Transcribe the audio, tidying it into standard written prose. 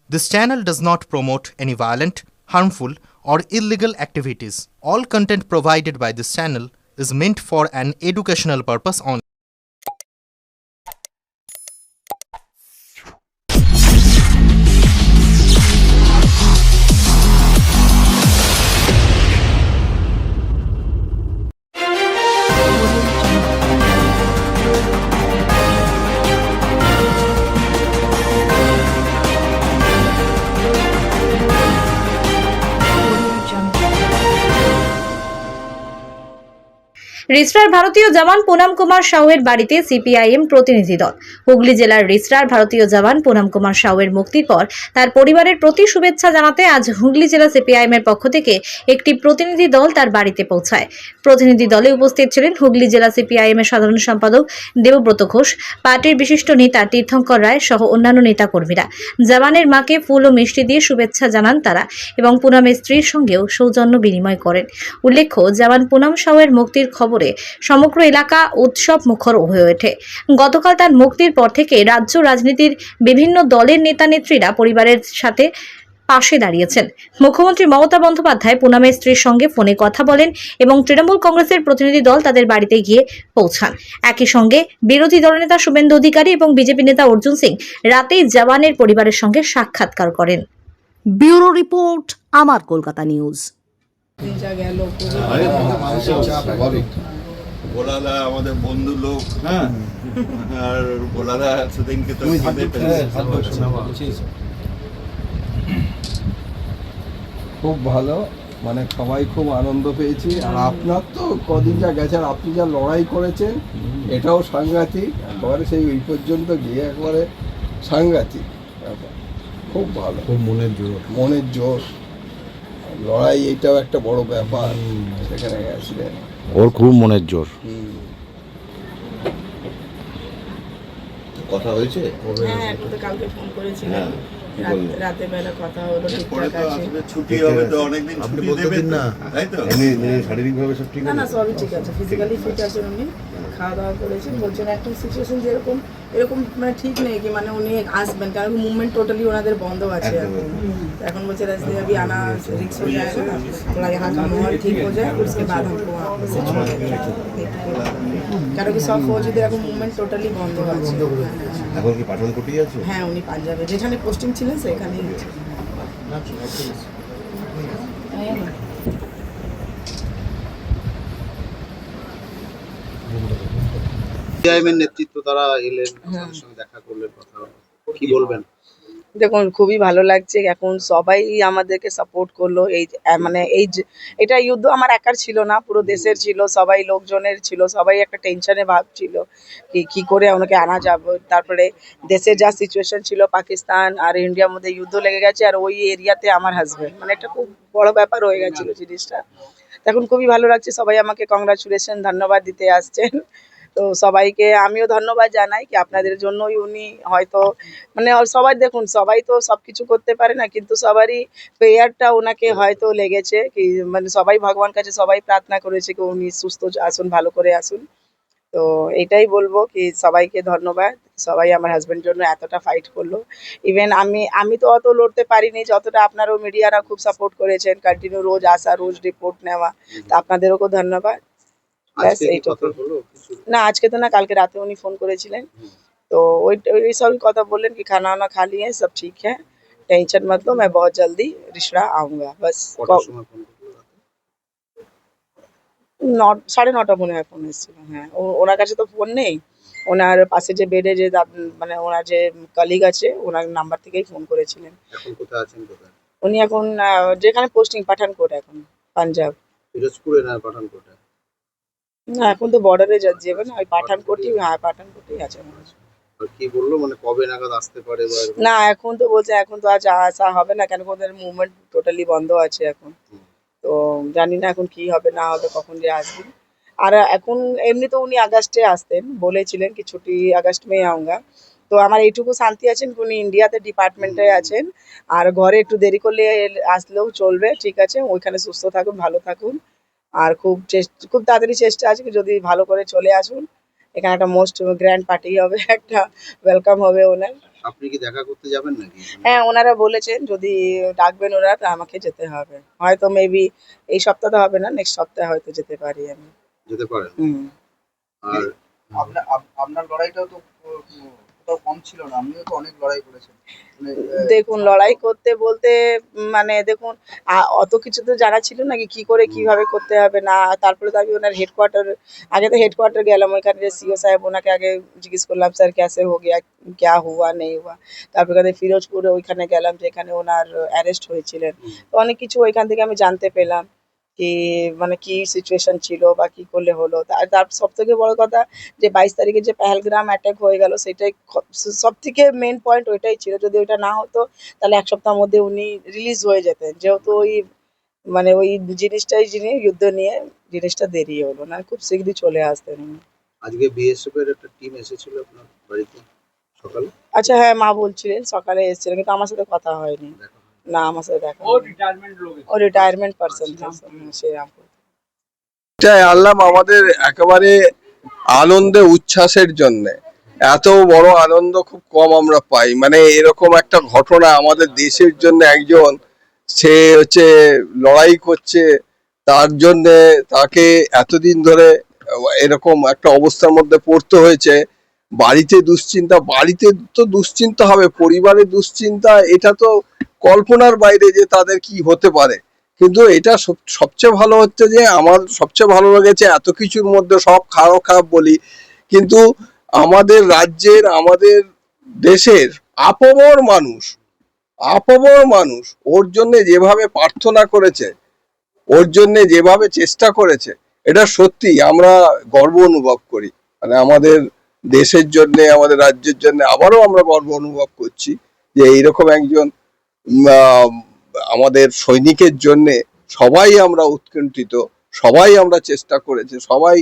This channel does not promote any violent, harmful, or illegal activities. All content provided by this channel is meant for an educational purpose only. রিসরার ভারতীয় জওয়ান পুনম কুমার সাউয়ের বাড়িতে CPIM প্রতিনিধি দল। হুগলি জেলার রিসরার ভারতীয় জওয়ান পুনম কুমার সাউয়ের মুক্তির পর তার পরিবারের প্রতি শুভেচ্ছা জানাতে আজ হুগলি জেলা সিপিআইএম এর পক্ষ থেকে একটি প্রতিনিধি দল তার বাড়িতে পৌঁছায়। প্রতিনিধি দলে উপস্থিত ছিলেন হুগলি জেলা সিপিআইএম এর সাধারণ সম্পাদক দেবব্রত ঘোষ, পার্টির বিশিষ্ট নেতা তীর্থঙ্কর রায় সহ অন্যান্য নেতাকর্মীরা। জওয়ানের মাকে ফুল ও মিষ্টি দিয়ে শুভেচ্ছা জানান তারা এবং পুনমের স্ত্রীর সঙ্গেও সৌজন্য বিনিময় করেন। উল্লেখ্য, জওয়ান পুনম সাউয়ের মুক্তির খবরে সমগ্র এলাকা উৎসব মুখর হয়ে ওঠে। গতকাল তার মুক্তির পর থেকে রাজ্য রাজনীতির বিভিন্ন দলের নেতা নেত্রীরা পরিবারের সাথে পাশে দাঁড়িয়েছেন। মুখ্যমন্ত্রী মমতা বন্দ্যোপাধ্যায় পুনমের স্ত্রীর সঙ্গে ফোনে কথা বলেন এবং তৃণমূল কংগ্রেসের প্রতিনিধি দল তাদের বাড়িতে গিয়ে পৌঁছান। একই সঙ্গে বিরোধী দলনেতা শুভেন্দু অধিকারী এবং বিজেপি নেতা অর্জুন সিং রাতেই জওয়ানের পরিবারের সঙ্গে সাক্ষাৎকার করেন। ব্যুরো রিপোর্ট, আমার কলকাতা নিউজ। ভোলাদা আমাদের বন্ধু লোক, হ্যাঁ, আর ভোলাদা সেদিনকে তো খুব ভালো, মানে সবাই খুব আনন্দ পেয়েছি। আর আপনার তো কদিন যা গেছেন, আপনি যা লড়াই করেছেন এটাও সাংঘাতিক। একেবারে সেই ওই পর্যন্ত গিয়ে একবারে সাংঘাতিক ব্যাপার। খুব ভালো, খুব মনের জোর লড়াই, এটাও একটা বড় ব্যাপার। সেখানে গেছিলেন, ওর খুব মনের জোর। কথা হয়েছে। হ্যাঁ, একটু তো কালকে ফোন করেছিলেন। হ্যাঁ, কি বললেন? রাতে বেলা কথা হলো, পরে ঠিকঠাক তো আছে। আসলে ছুটি হবে, তো অনেকদিন আপনি ছুটি বলতে দেবেন দিন না। তাই তো? শারীরিকভাবে সব ঠিক না আছে? না, সবই ঠিক আছে, ফিজিক্যালি ফিট আছেন উনি, খাওয়া দাওয়া করেছেন। বলছেন এখন সিচুয়েশন যেরকম এরকম মানে ঠিক নেই কি মানে উনি আসবেন, কারণ মুভমেন্ট টোটালি ওনাদের বন্ধ আছে এখন বলছে রাস্তে अभी आना रिक्स हो जाएगा, थोड़ा यहाँ का माहौल ठीक हो जाए उसके बाद हमको वहाँ से छोड़ेंगे, কারণ কি সব ফৌজিদের এখন মুভমেন্ট টোটালি বন্ধ আছে। এখন কি পাঠানকোটি আছে? হ্যাঁ, উনি পাঞ্জাবে যেখানে পোস্টিং ছিলেন সেখানেই আছে। সিপিআইএম এর নেতৃত্ব তারা এলেন, আমাদের সঙ্গে দেখা করলেন, কথা হলো। কি বলবেন? দেখুন, খুবই ভালো লাগছে। এখন সবাই আমাদেরকে সাপোর্ট করলো। এটা যুদ্ধ আমার একার ছিল না, পুরো দেশের ছিল, সবাই লোকজনের ছিল। সবাই একটা টেনশনে ভাবছিল কি করে ওনাকে আনা যাবে। তারপরে দেশের যা সিচুয়েশন ছিল, পাকিস্তান আর ইন্ডিয়ার মধ্যে যুদ্ধ লেগে গেছে, আর ওই এরিয়াতে আমার হাজব্যান্ড, মানে একটা খুব বড় ব্যাপার হয়ে গেছিল জিনিসটা। এখন খুবই ভালো লাগছে, সবাই আমাকে কংগ্রাচুলেশন, ধন্যবাদ দিতে আসছেন। তো সবাইকে আমিও ধন্যবাদ জানাই কি আপনাদের জন্যই উনি হয়তো মানে সবাই দেখুন, সবাই তো সবকিছু করতে পারে না, কিন্তু সবারই প্রেয়ারটা ওনাকে হয়তো লেগেছে কি মানে সবাই ভগবান কাছে সবাই প্রার্থনা করেছে কি উনি সুস্থ আসুন, ভালো করে আসুন। তো এটাই বলবো কি সবাইকে ধন্যবাদ, সবাই আমার হাজবেন্ড জন্য এতটা ফাইট করলো। ইভেন আমি তো অত লড়তে পারিনি যতটা আপনারও মিডিয়ারা খুব সাপোর্ট করেছেন, কন্টিনিউ রোজ আসা, রোজ রিপোর্ট নেওয়া, তো আপনাদেরও খুব ধন্যবাদ। ব্যাস আজকে কি এইটুকু। কথা হলো কিছু? না, আজকে তো না, কালকে রাতে উনি ফোন করেছিলেন। तो वही सभी কথা বললেন कि खाना वाना खा लिए, सब ठीक है, टेंशन मत लो, मैं बहुत जल्दी रिश्ता आऊंगा। बस কটার সময় ফোন করলো? 9:30 মনে হয় ফোন এসেছিল। হ্যাঁ, ওনার কাছে তো ফোন নেই, ওনার পাশে যে বেডে যে মানে ওনার যে কলিগ আছে ওনার নাম্বার থেকেই ফোন করেছিলেন। এখন কোথায় আছেন? কোথায়? উনি এখন যেখানে পোস্টিং পাঠানকোট, এখন পাঞ্জাব। পিরোজপুরে না পাঠানকোটে? না, এখন তো বর্ডারে যাবে না, ওই পাঠানকোটই, হ্যাঁ পাঠানকোটেই আছে মনে হয়। আর কি বললো, মানে কবে নাগাদ আসতে পারে বা এরকম? না, এখন তো বলছে এখন তো আজ আসা হবে না, কেন ওদের মুভমেন্ট টোটালি বন্ধ আছে এখন। তো জানি না এখন কি হবে না হবে, কখন যে আসবে। আর এখন এমনি তো উনি আগস্টে আসতেন, বলেছিলেন কি ছুটি আগস্ট মে আউঙ্গা। তো আমার এইটুকু শান্তি আছেন উনি ইন্ডিয়াতে ডিপার্টমেন্টে আছেন, আর ঘরে একটু দেরি করলে আসলেও চলবে, ঠিক আছে। ওইখানে সুস্থ থাকুন, ভালো থাকুন, আর খুব তাড়াতাড়ি চেষ্টা আছে কি যদি ভালো করে চলে আসুন। এখানে একটা মোস্ট গ্র্যান্ড পার্টি হবে, একটা ওয়েলকাম হবে ওনার। আপনি কি দেখা করতে যাবেন নাকি? হ্যাঁ, ওনারা বলেছেন যদি ডাকবেন ওরা তা আমাকে যেতে হবে, হয়তো মেবি এই সপ্তাহে হবে না, নেক্সট সপ্তাহে হয়তো যেতে পারি আমি। যেতে পারেন। হুম। আর আপনার লড়াইটাও তো কোথাও কম ছিল না, আপনিও তো অনেক লড়াই করেছেন। দেখুন, লড়াই করতে বলতে মানে দেখুন, অত কিছু তো জানা ছিল না কি করে কিভাবে করতে হবে না। তারপরে তো আমি ওনার হেডকোয়ার্টার, আগে তো হেডকোয়ার্টার গেলাম, ওইখানে সিও সাহেব ওনাকে আগে জিজ্ঞেস করলাম স্যার ক্যাসে হো গিয়া, ক্যা হুয়া নেই হুয়া। তারপরে ওখানে ফিরোজপুরে ওইখানে গেলাম যেখানে ওনার অ্যারেস্ট হয়েছিলেন। তো অনেক কিছু ওইখান থেকে আমি জানতে পেলাম কি মানে কি সিচুয়েশন ছিল বা কি করলে হলো। তার সব থেকে বড় কথা যে 22 তারিখে যে পেহেলগ্রাম অ্যাটাক হয়ে গেল, সেটাই সব থেকে মেন পয়েন্ট ওইটাই ছিল। যদি ওইটা না হতো তাহলে এক সপ্তাহের মধ্যে উনি রিলিজ হয়ে যেতেন, যেহেতু ওই মানে ওই জিনিসটাই যিনি যুদ্ধ নিয়ে জিনিসটা দেরি হলো না, খুব শীঘ্রই চলে আসতেন উনি। আজকে বিএসএফ এর একটা টিম এসেছিল আপনার বাড়িতে সকালে? আচ্ছা, হ্যাঁ, মা বলছিলেন সকালে এসেছিলেন, কিন্তু আমার সাথে কথা হয়নি। না, আমার সাথে দেখা হয়নি। ও রিটায়ারমেন্ট পার্সন সে এটাই আনলাম আমাদের একেবারে আনন্দে উচ্ছ্বাসের জন্য। এত বড় আনন্দ খুব কম আমরা পাই, মানে এরকম একটা ঘটনা আমাদের দেশের জন্য একজন সে হচ্ছে লড়াই করছে, তার জন্য তাকে এতদিন ধরে এরকম একটা অবস্থার মধ্যে পড়তে হয়েছে। বাড়িতে দুশ্চিন্তা, বাড়িতে তো দুশ্চিন্তা হবে, পরিবারে দুশ্চিন্তা, এটা তো কল্পনার বাইরে যে তাদের কি হতে পারে। কিন্তু এটা সবচেয়ে ভালো হচ্ছে যে আমার সবচেয়ে ভালো লেগেছে এত কিছুর মধ্যে সব খারাপ বলি, কিন্তু আমাদের রাজ্যের আমাদের দেশের আপামর মানুষ ওর জন্য যেভাবে প্রার্থনা করেছে, ওর জন্য যেভাবে চেষ্টা করেছে, এটা সত্যি আমরা গর্ব অনুভব করি। মানে আমাদের দেশের জন্য, আমাদের রাজ্যের জন্য আবারও আমরা গর্ব অনুভব করছি যে এইরকম একজন আমাদের সৈনিকের জন্য সবাই আমরা উৎকণ্ঠিত, সবাই আমরা চেষ্টা করেছি, সবাই